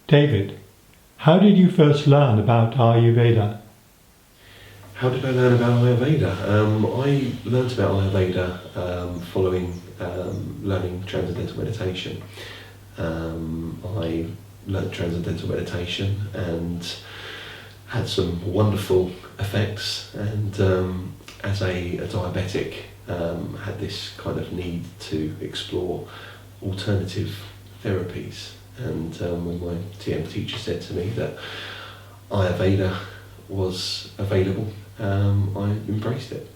David, how did you first learn about Ayurveda? How did I learn about Ayurveda? I learnt about Ayurveda following learning transcendental meditation. I learnt transcendental meditation and had some wonderful effects, and as a diabetic had this kind of need to explore alternative therapies, and when my TM teacher said to me that Ayurveda was available, I embraced it.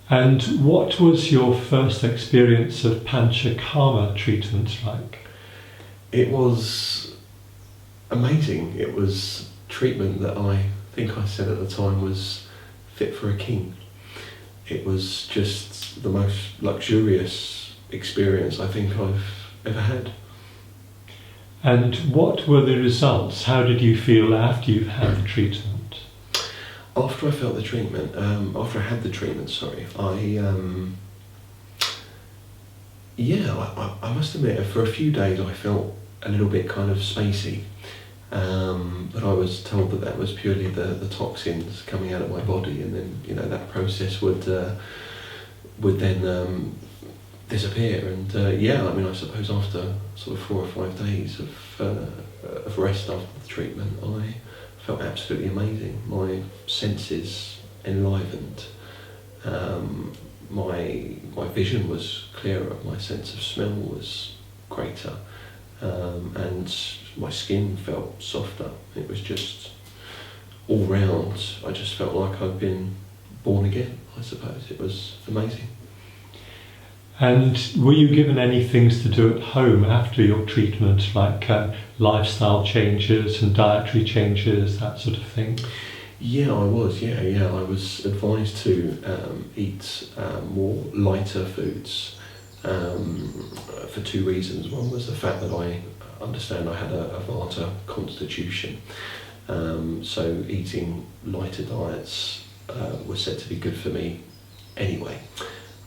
And what was your first experience of Panchakarma treatment like? It was amazing. It was treatment that I think I said at the time was fit for a king. It was just the most luxurious experience I think I've ever had. And what were the results? How did you feel after you had the treatment? After I felt the treatment, after I had the treatment, I must admit, for a few days I felt a little bit kind of spacey, but I was told that was purely the toxins coming out of my body, and then that process would then disappear. And I suppose after sort of 4 or 5 days of rest after the treatment, I felt absolutely amazing. My senses enlivened. My vision was clearer. My sense of smell was greater, and my skin felt softer. It was just all round. I just felt like I'd been born again, I suppose. It was amazing. And were you given any things to do at home after your treatment, like lifestyle changes and dietary changes, that sort of thing? Yeah, I was. I was advised to eat more lighter foods for 2 reasons. One was the fact that I understand I had a Vata constitution, so eating lighter diets was said to be good for me anyway.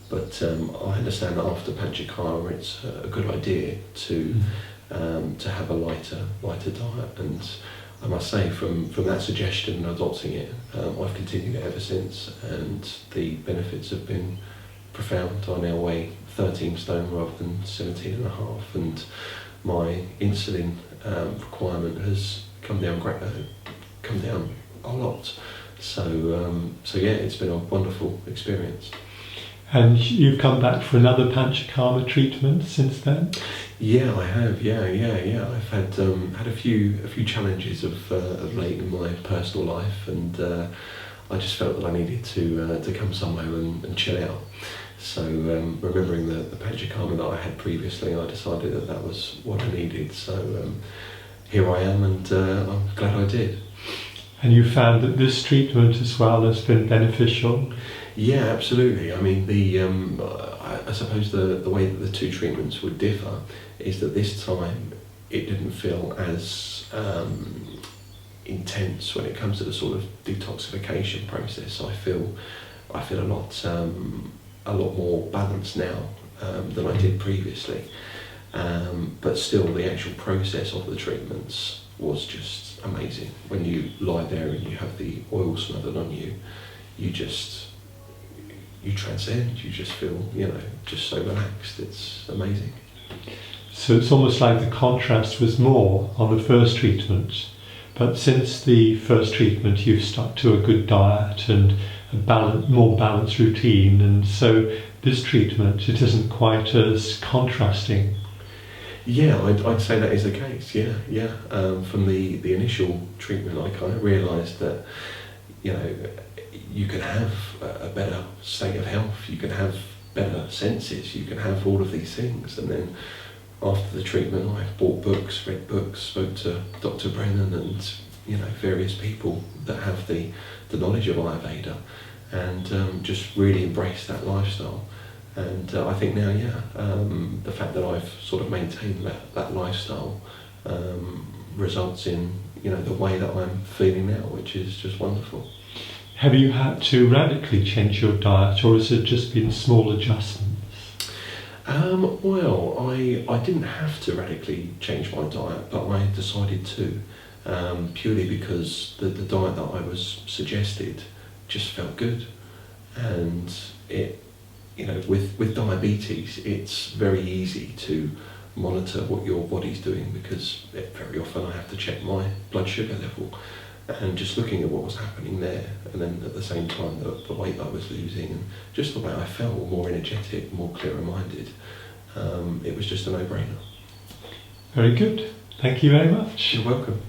But I understand that after Panchakarma, it's a good idea to have a lighter diet, and I must say, from that suggestion and adopting it, I've continued it ever since, and the benefits have been profound. I now weigh 13 stone rather than 17 and a half, and my insulin requirement has come down a lot. So it's been a wonderful experience. And you've come back for another Panchakarma treatment since then? Yeah, I have. Yeah. I've had a few challenges of late in my personal life, and I just felt that I needed to come somewhere and chill out. So remembering the Panchakarma that I had previously, I decided that was what I needed. So here I am, and I'm glad I did. And you found that this treatment as well has been beneficial? Yeah, absolutely. I mean, I suppose the way that the 2 treatments would differ is that this time it didn't feel as intense when it comes to the sort of detoxification process. I feel a lot more balanced now than I did previously. But still, the actual process of the treatments was just amazing. When you lie there and you have the oil smothered on you, you transcend, you just feel, just so relaxed. It's amazing. So it's almost like the contrast was more on the first treatment, but since the first treatment you've stuck to a good diet and a more balanced routine, and so this treatment, it isn't quite as contrasting. Yeah, I'd say that is the case, yeah. From the initial treatment, I kind of realised that, you can have a better state of health, you can have better senses, you can have all of these things. And then after the treatment, I bought books, read books, spoke to Dr. Brennan and various people that have the knowledge of Ayurveda, and just really embraced that lifestyle. And I think now, the fact that I've sort of maintained that lifestyle results in the way that I'm feeling now, which is just wonderful. Have you had to radically change your diet, or has it just been small adjustments? Well, I didn't have to radically change my diet, but I decided to, purely because the diet that I was suggested just felt good. And it, with diabetes, it's very easy to monitor what your body's doing, because very often I have to check my blood sugar level, and just looking at what was happening there, and then at the same time the weight I was losing, and just the way I felt, more energetic, more clearer-minded, it was just a no-brainer. Very good. Thank you very much. You're welcome.